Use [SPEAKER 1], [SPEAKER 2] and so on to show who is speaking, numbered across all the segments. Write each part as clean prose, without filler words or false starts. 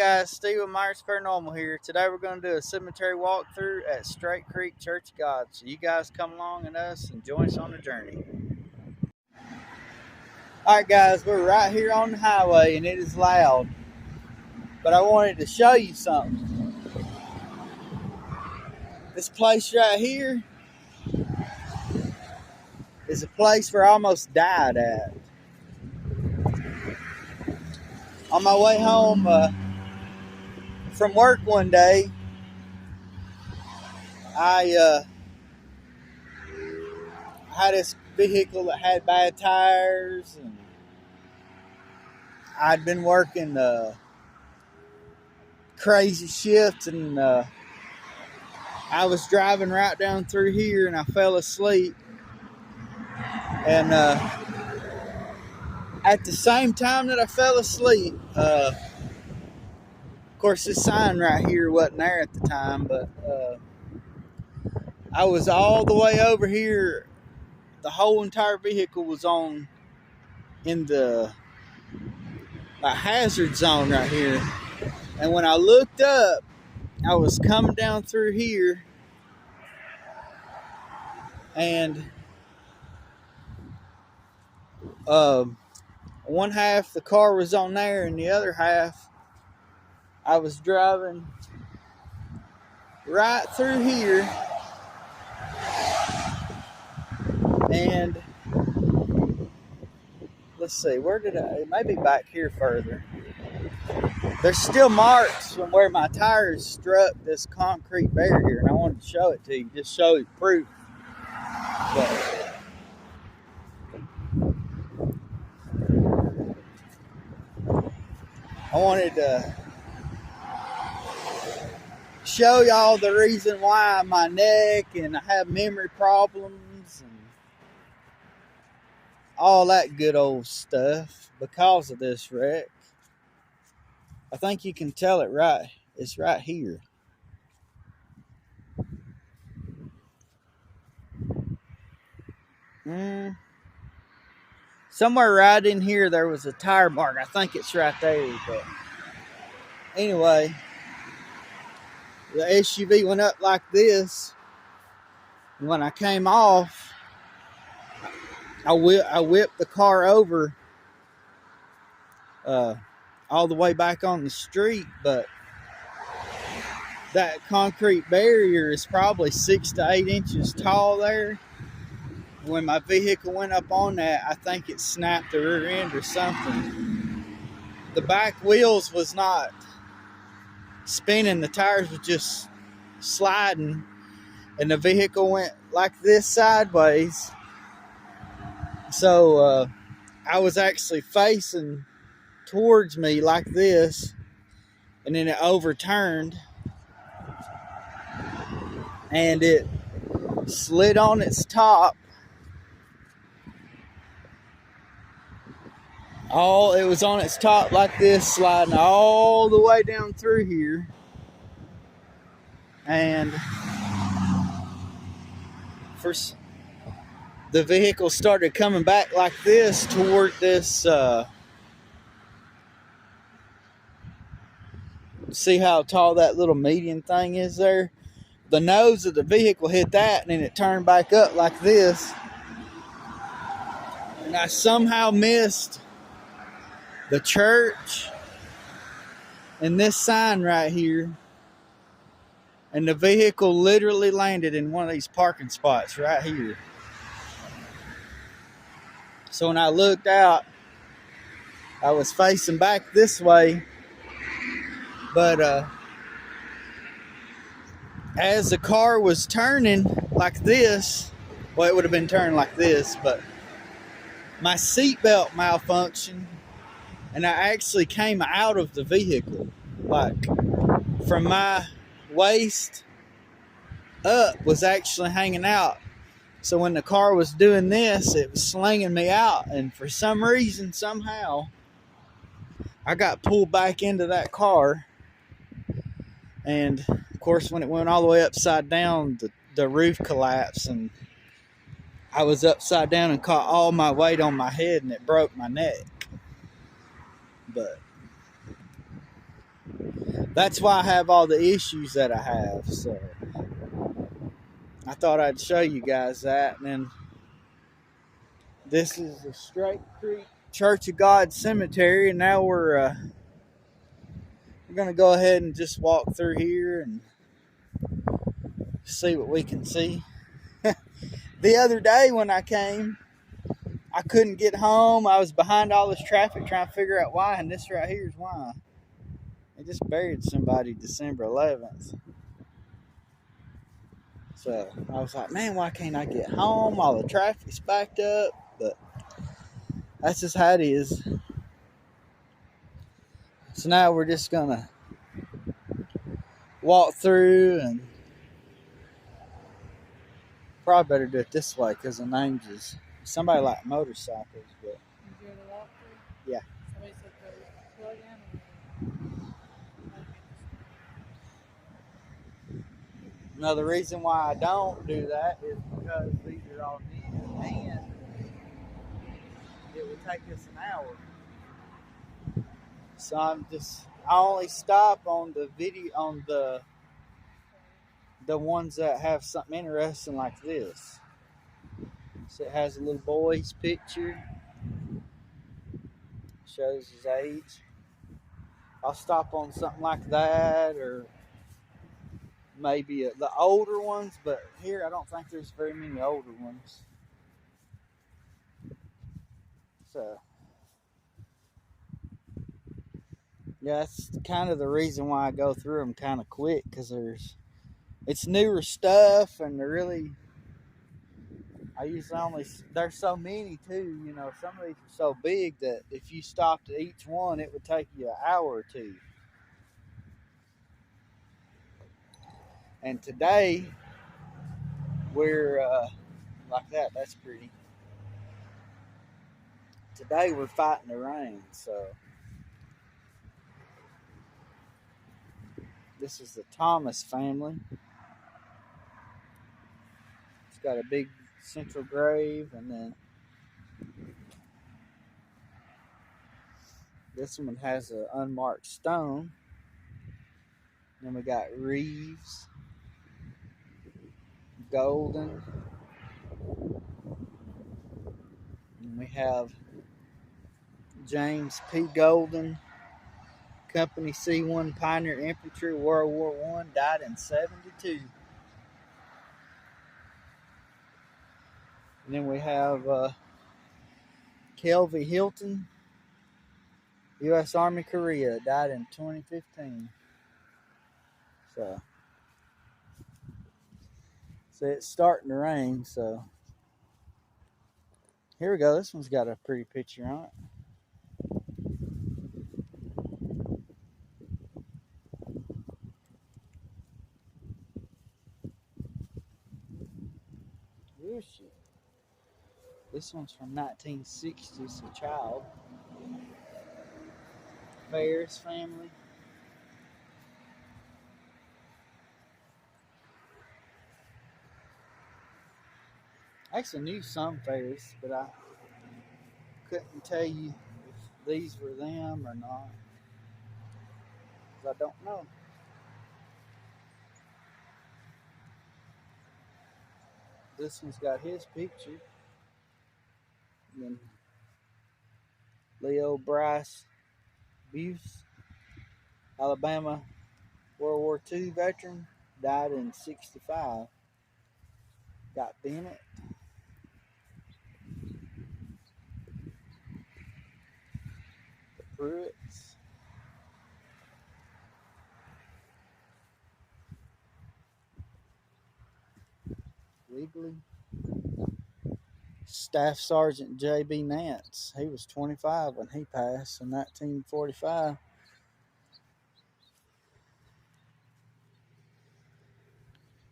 [SPEAKER 1] guys, Steve with Myers Paranormal here. Today we're going to do a cemetery walkthrough at Straight Creek Church of God. So you guys come along and us and join us on the journey. Alright guys, we're right here on the highway and it is loud. But I wanted to show you something. This place right here is a place where I almost died at. On my way home from work one day, I had this vehicle that had bad tires, and I'd been working crazy shifts, and I was driving right down through here and I fell asleep, and at the same time that I fell asleep, of course this sign right here wasn't there at the time, but I was all the way over here. The whole entire vehicle was in the hazard zone right here. And when I looked up, I was coming down through here, and one half the car was on there, and the other half I was driving right through here. And let's see, where did maybe back here further. There's still marks from where my tires struck this concrete barrier, and I wanted to show it to you, just show you proof. But I wanted to show y'all the reason why my neck and I have memory problems and all that good old stuff because of this wreck. I think you can tell it right. It's right here. Somewhere right in here there was a tire mark. I think it's right there. But anyway, the SUV went up like this. And when I came off, I whipped the car over all the way back on the street, but that concrete barrier is probably 6 to 8 inches tall there. When my vehicle went up on that, I think it snapped the rear end or something. The back wheels was not spinning, the tires were just sliding, and the vehicle went like this sideways. So I was actually facing towards me like this, and then it overturned and it slid on its top. It was on its top like this, sliding all the way down through here, and the vehicle started coming back like this toward this. See how tall that little median thing is there? The nose of the vehicle hit that, and then it turned back up like this. And I somehow missed the church and this sign right here. And the vehicle literally landed in one of these parking spots right here. So when I looked out, I was facing back this way. But as the car was turning like this, well, it would have been turned like this, but my seatbelt malfunctioned, and I actually came out of the vehicle, like from my waist up was actually hanging out. So when the car was doing this, it was slinging me out, and for some reason, somehow, I got pulled back into that car. And of course, when it went all the way upside down, the roof collapsed, and I was upside down and caught all my weight on my head, and it broke my neck. But that's why I have all the issues that I have. So I thought I'd show you guys that. And then this is the Straight Creek Church of God Cemetery, and now we're gonna go ahead and just walk through here and see what we can see. The other day when I came, I couldn't get home. I was behind all this traffic trying to figure out why, and this right here is why. They just buried somebody December 11th. So I was like, man, why can't I get home? All the traffic's backed up. But that's just how it is. So now we're just going to walk through, and probably better do it this way because the names is somebody like motorcycles. But
[SPEAKER 2] you doing a walkthrough?
[SPEAKER 1] Yeah.
[SPEAKER 2] Somebody said go plug in.
[SPEAKER 1] Now, the reason why I don't do that is because these are all new, and it would take us an hour. So I only stop on the video, on the ones that have something interesting like this. So it has a little boy's picture, shows his age. I'll stop on something like that, or maybe the older ones, but here I don't think there's very many older ones. So yeah, that's kind of the reason why I go through them kind of quick, because it's newer stuff, and I usually there's so many too, some of these are so big that if you stopped at each one, it would take you an hour or two. And today, we're, like that, that's pretty. Today we're fighting the rain, so. This is the Thomas family. It's got a big central grave, and then this one has an unmarked stone. Then we got Reeves, Golden, and we have James P. Golden, Company C1 Pioneer Infantry, World War I, died in 72. And then we have Kelvy Hilton, U.S. Army Korea, died in 2015. So it's starting to rain, so here we go. This one's got a pretty picture on it. Where is she? This one's from 1960. It's a child. Ferris family. I actually knew some Ferris, but I couldn't tell you if these were them or not, because I don't know. This one's got his picture. And then Leo Bryce Buse, Alabama World War II veteran, died in 65. Got Bennett. The Pruitts. Wiggly. Staff Sergeant J.B. Nance. He was 25 when he passed in 1945.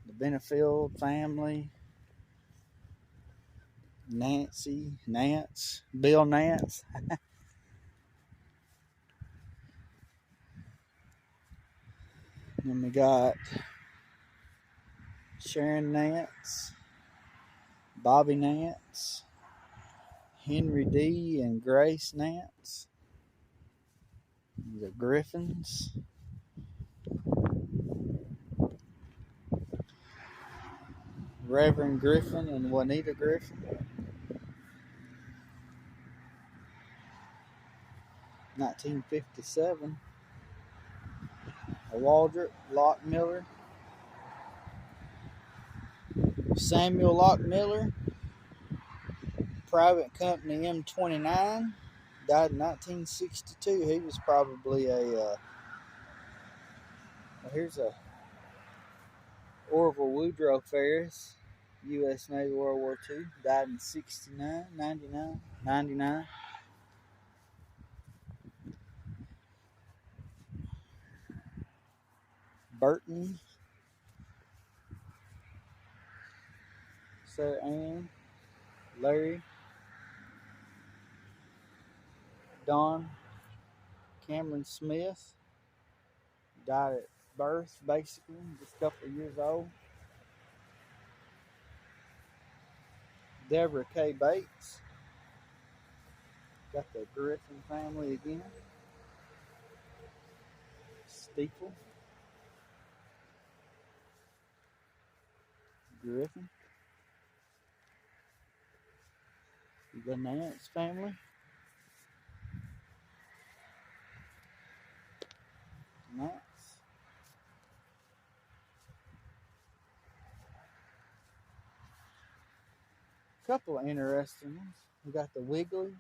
[SPEAKER 1] The Benefield family. Nance, Bill Nance. Then we got Sharon Nance, Bobby Nance, Henry D. and Grace Nance. The Griffins. Reverend Griffin and Juanita Griffin. 1957. Waldrop Lockmiller. Samuel Lockmiller, Private Company M29, died in 1962. He was probably here's a Orville Woodrow Ferris, U.S. Navy World War II, died in 69, 99, 99. Burton, Sarah Ann, Larry, Don Cameron Smith, died at birth, basically, just a couple of years old. Deborah K. Bates, got the Griffin family again. Steeple, Griffin, the Nance family, Nance. Couple of interesting ones. We got the Wiggly,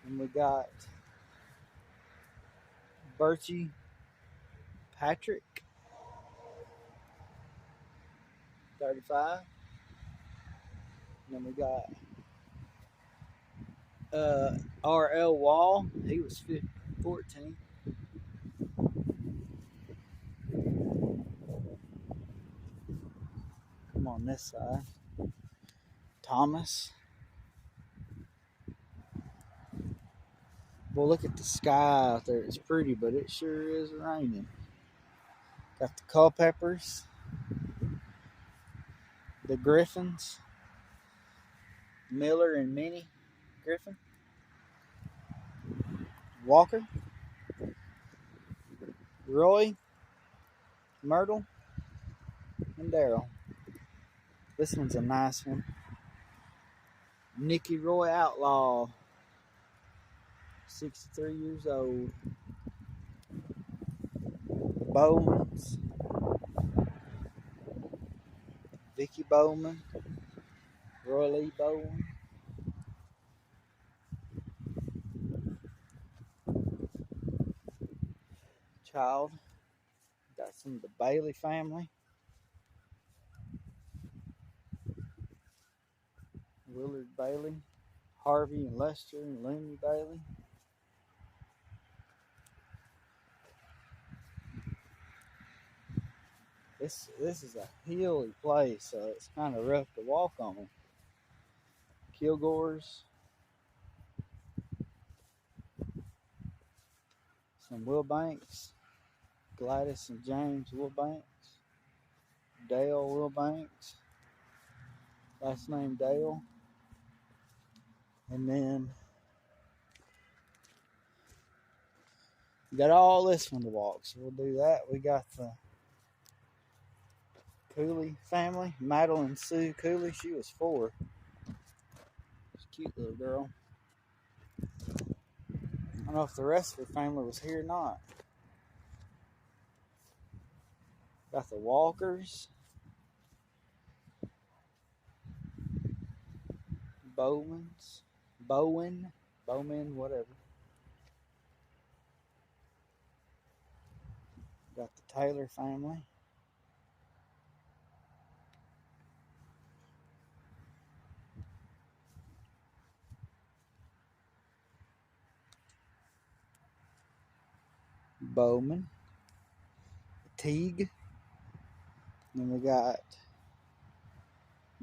[SPEAKER 1] and we got Bertie Patrick, 35. And then we got R.L. Wall, he was 14. Come on this side. Thomas. Well, look at the sky out there. It's pretty, but it sure is raining. Got the Culpeppers, the Griffins, Miller and Minnie Griffin, Walker, Roy, Myrtle, and Daryl. This one's a nice one. Nicky Roy Outlaw, 63 years old. Bowman's, Vicky Bowman, Roy Lee Bowman. Child. Got some of the Bailey family. Willard Bailey, Harvey and Lester and Looney Bailey. This is a hilly place, so it's kind of rough to walk on. Kilgore's, some Wilbanks, Gladys and James Wilbanks, Dale Wilbanks, last name Dale, and then we got all this one to walk, so we'll do that. We got the Cooley family, Madeline Sue Cooley, she was 4. She's a cute little girl. I don't know if the rest of her family was here or not. Got the Walkers, Bowman, whatever. Got the Taylor family. Bowman, Teague. Then we got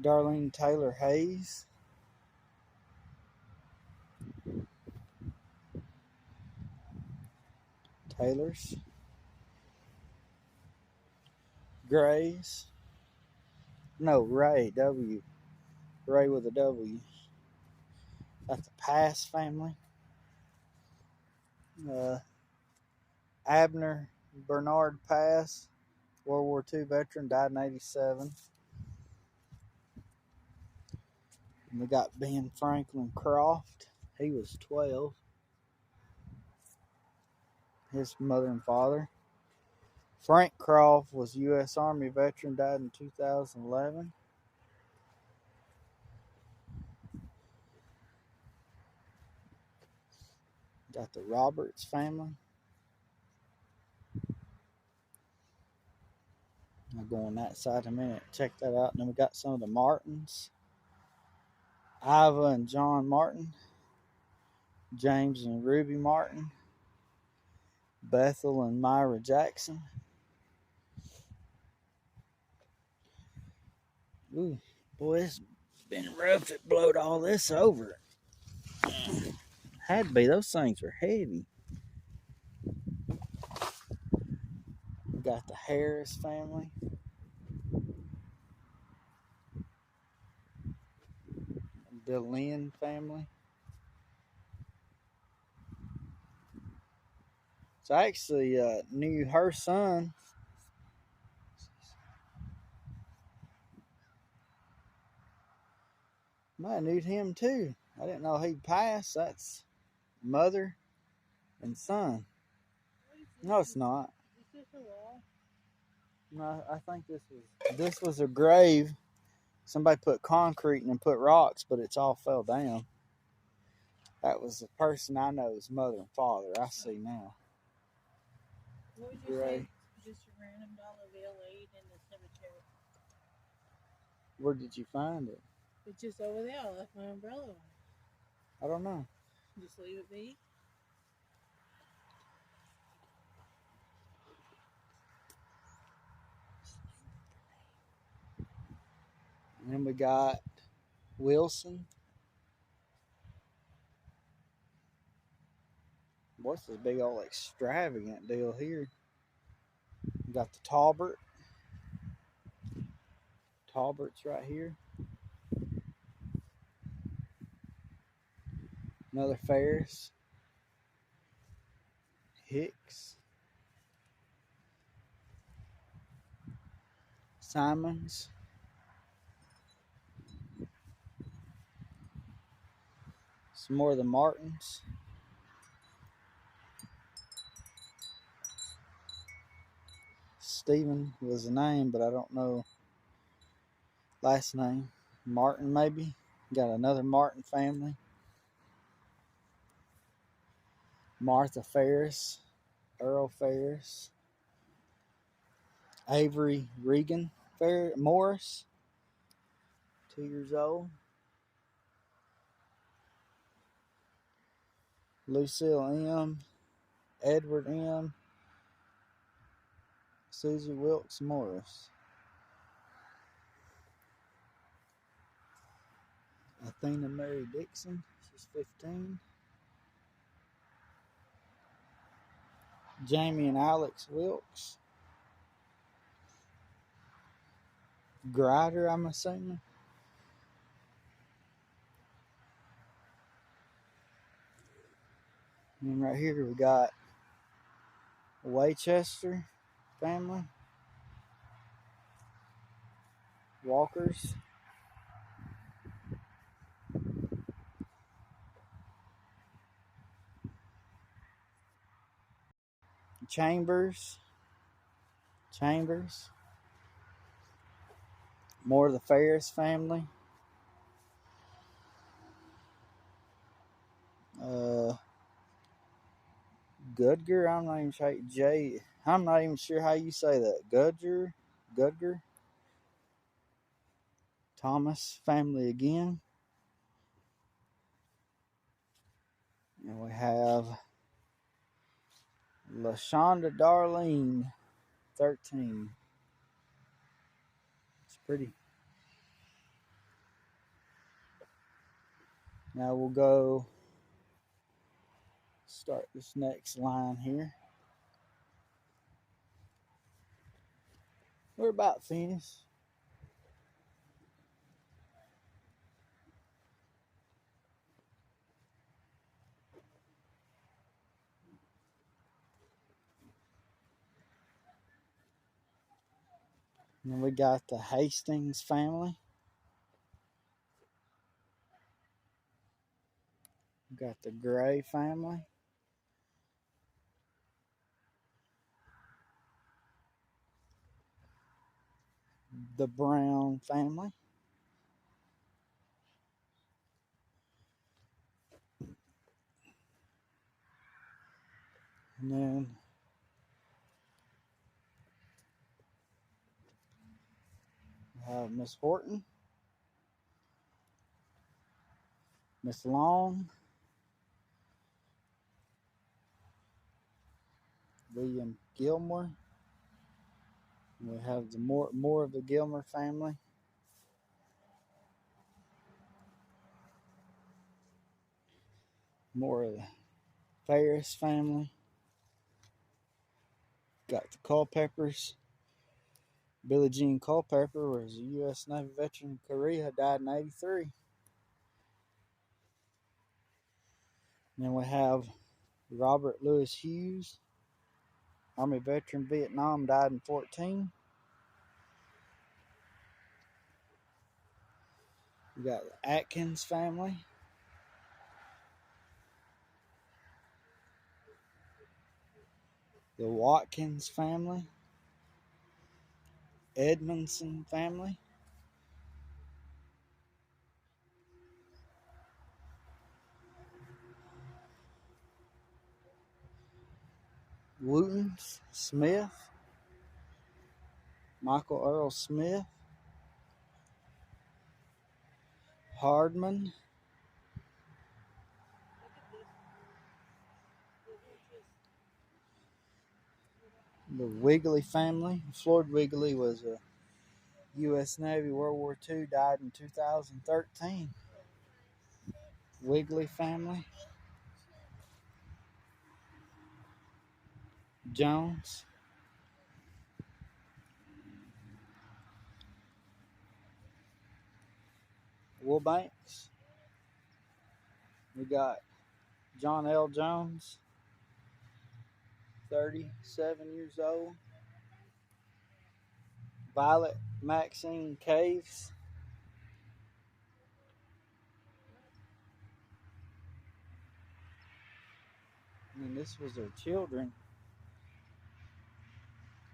[SPEAKER 1] Darlene Taylor Hayes. Taylors. Grays. No, Ray, W. Ray with a W. Got the Pass family. Abner Bernard Pass, World War II veteran, died in 87. And we got Ben Franklin Croft. He was 12. His mother and father. Frank Croft was U.S. Army veteran, died in 2011. Got the Roberts family. I'll go on that side in a minute. Check that out. And then we got some of the Martins. Iva and John Martin. James and Ruby Martin. Bethel and Myra Jackson. Ooh, boy, it's been rough. It blowed all this over. Had to be. Those things were heavy. We got the Harris family. The Lynn family. So I actually knew her son. I knew him too. I didn't know he'd passed. That's mother and son. No, it's not.
[SPEAKER 2] Is this a wall?
[SPEAKER 1] No, I think this was a grave. Somebody put concrete and put rocks, but it's all fell down. That was the person I know's mother and father. I see now.
[SPEAKER 2] What would you say? Just a random dollar bill laid in the cemetery.
[SPEAKER 1] Where did you find it?
[SPEAKER 2] It's just over there. I left my umbrella on it.
[SPEAKER 1] I don't know.
[SPEAKER 2] Just leave it be.
[SPEAKER 1] And then we got Wilson. What's this big old extravagant deal here? We got the Talbert. Talbert's right here. Another Ferris. Hicks. Simons. Some more of the Martins. Stephen was the name, but I don't know last name. Martin, maybe. Got another Martin family. Martha Ferris. Earl Ferris. Avery Regan Morris. 2 years old. Lucille M. Edward M. Susie Wilkes Morris. Athena Mary Dixon. She's 15. Jamie and Alex Wilkes. Grider, I'm assuming. And right here we got Waychester family. Walkers. Chambers. More of the Ferris family. Gudger, I'm not even sure how you say that. Gudger. Thomas family again. And we have LaShonda Darlene, 13. It's pretty. Now we'll go start this next line here. We're about finished. And then we got the Hastings family. We got the Gray family. The Brown family. And then we have Miss Horton, Miss Long, William Gilmore. And we have the more of the Gilmore family. More of the Ferris family. Got the Culpeppers. Billie Jean Culpepper was a U.S. Navy veteran in Korea, died in '83. And then we have Robert Louis Hughes, Army veteran, Vietnam, died in '14. We got the Atkins family. The Watkins family. Edmondson family. Wooten Smith. Michael Earl Smith. Hardman. The Wiggly family. Floyd Wiggly was a U.S. Navy World War II, died in 2013. Wiggly family. Jones. Wilbanks. We got John L. Jones, 37 years old. Violet Maxine Caves. And this was their children.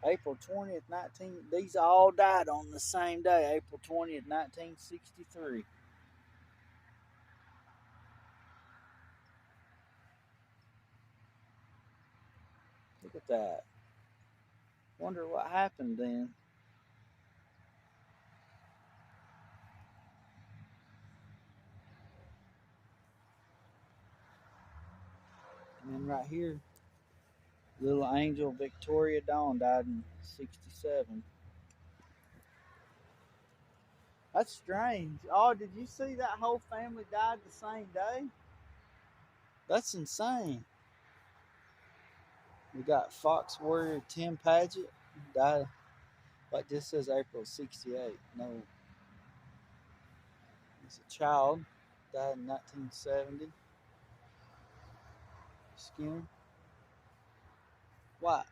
[SPEAKER 1] April 20th, 19. These all died on the same day, April 20th, 1963. Look at that. Wonder what happened then. And then right here, little angel Victoria Dawn died in '67. That's strange. Oh, did you see that whole family died the same day? That's insane. We got Fox Warrior Tim Paget, died, like this says April '68. No, he's a child, died in 1970. Skinner. What?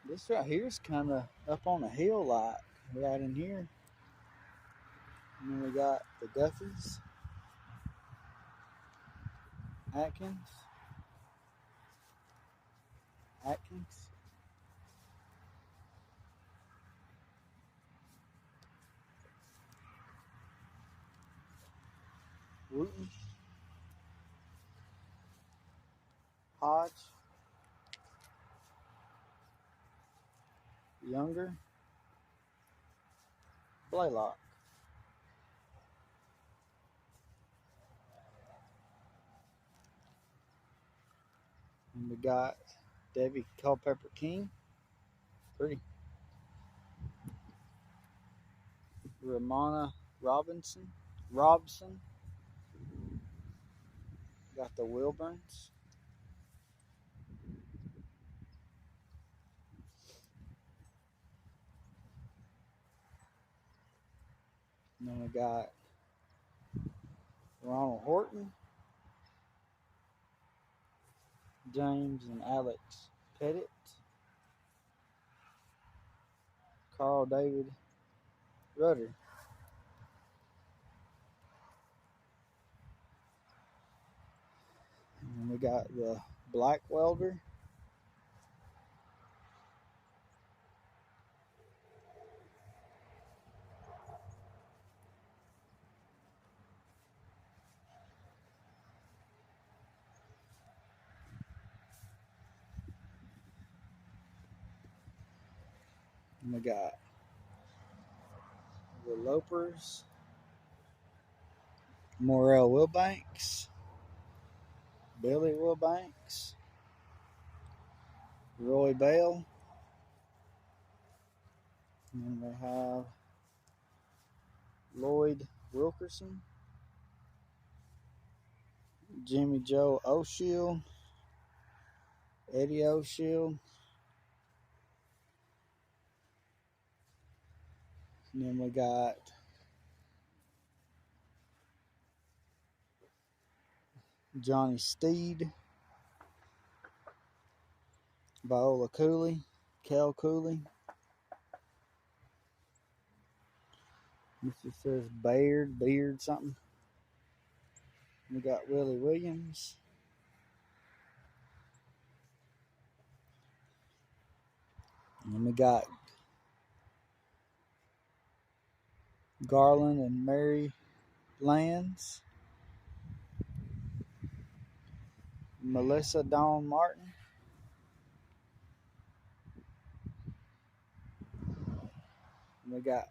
[SPEAKER 1] This right here is kind of up on a hill, like right in here. And then we got the Duffys, Atkins, Wooten, Hodge, Younger, Blaylock. And we got Debbie Culpepper King, pretty. Ramona Robson. Got the Wilburns. And then we got Ronald Horton, James and Alex Pettit. Carl David Rudder. And we got the black welder. And we got the Lopers, Morrell Wilbanks, Billy Wilbanks, Roy Bell, and then we have Lloyd Wilkerson, Jimmy Joe O'Shield, Eddie O'Shield, and then we got Johnny Steed, Viola Cooley, Cal Cooley. This just says Beard something. We got Willie Williams. And we got Garland and Mary Lands. Melissa Dawn Martin. And we got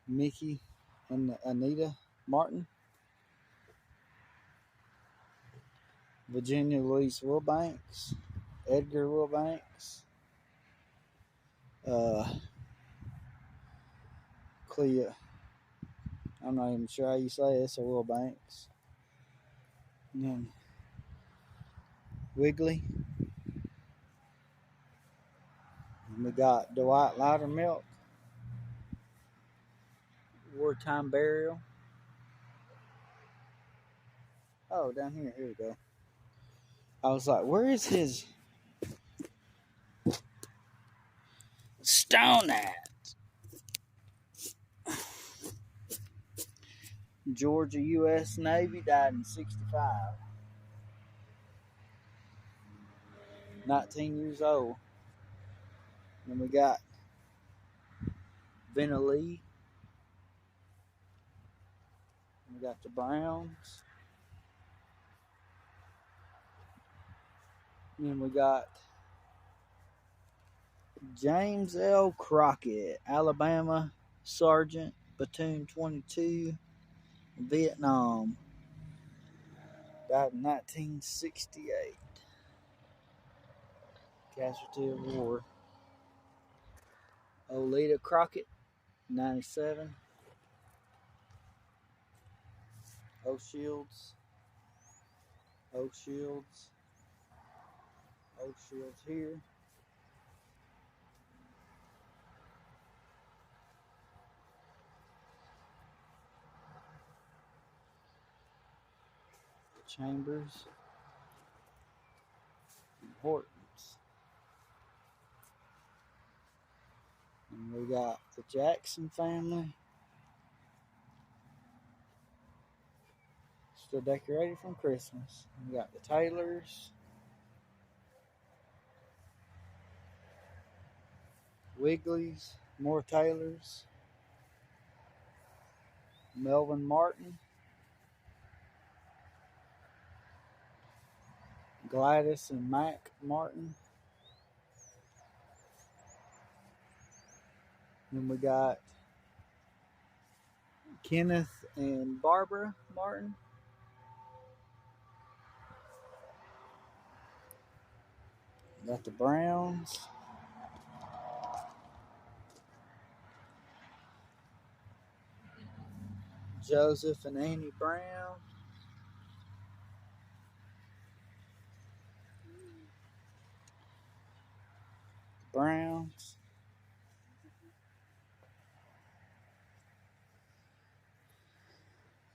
[SPEAKER 1] Mickey and Anita Martin. Virginia Louise Wilbanks. Edgar Wilbanks. Clea. I'm not even sure how you say it. It's a Wilbanks. And then Wiggly. And we got Dwight Loudermilk. Wartime Burial. Oh, down here. Here we go. I was like, where is his stone at? Georgia U.S. Navy, died in 65. 19 years old. And we got Vinna Lee. We got the Browns. And then we got James L. Crockett, Alabama Sergeant, Platoon 22, Vietnam. Died in 1968. Casualty of war. Oleta Crockett, 97. O'Shields. O'Shields here. Chambers. Hortons. And we got the Jackson family. Still decorated from Christmas. We got the Taylors. Wigleys. More Taylors. Melvin Martin. Gladys and Mac Martin. Then we got Kenneth and Barbara Martin. Got the Browns. Joseph and Annie Brown. Browns.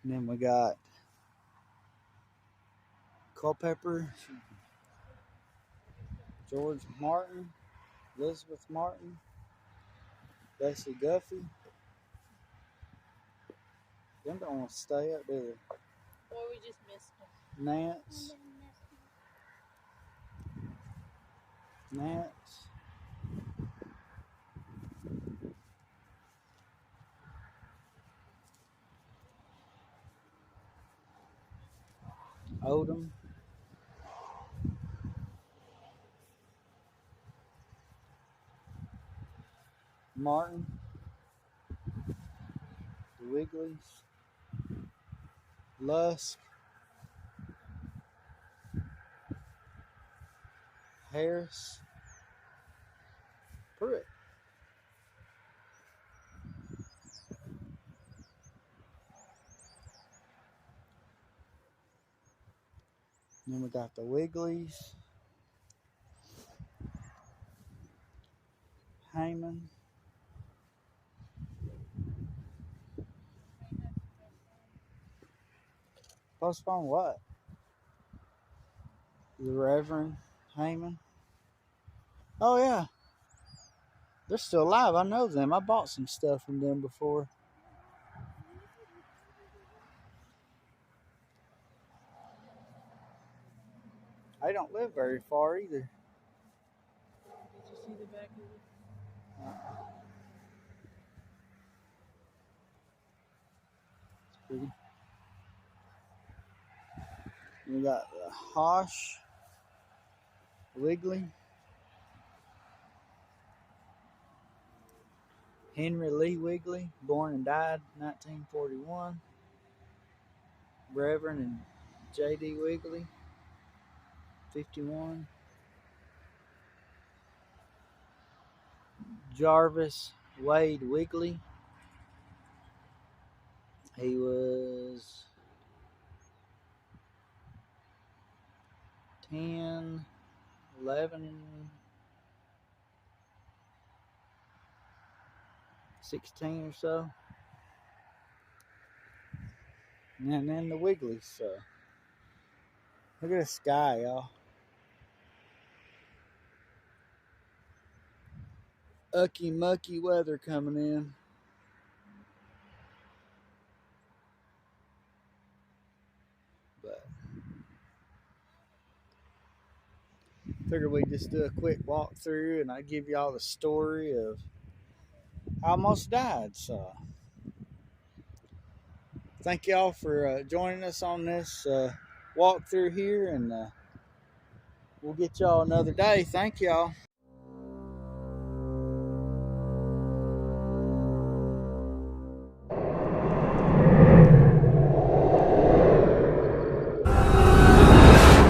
[SPEAKER 1] And then we got Culpepper, George Martin, Elizabeth Martin, Bessie Guffey. Them don't want to stay up, do they?
[SPEAKER 2] Or we just missed them.
[SPEAKER 1] Nance. Nance. Odom. Martin. The Wigglies. Lusk. Harris. Pruitt. Then we got the Wigglies. Heyman. Postpone what? The Reverend Heyman. Oh yeah. They're still alive. I know them. I bought some stuff from them before. I don't live very far either.
[SPEAKER 2] Did you see the back of it?
[SPEAKER 1] It's pretty. We got the Hosh, Wiggly, Henry Lee Wiggly, born and died 1941. Reverend and J.D. Wiggly, 51. Jarvis Wade Wiggly. He was 10, 11, 16 or so. And then the Wigglies. So look at the sky, y'all. Ucky mucky weather coming in. But figured we'd just do a quick walkthrough and I'd give y'all the story of how I almost died. So thank y'all for joining us on this walkthrough here, and we'll get y'all another day. Thank y'all.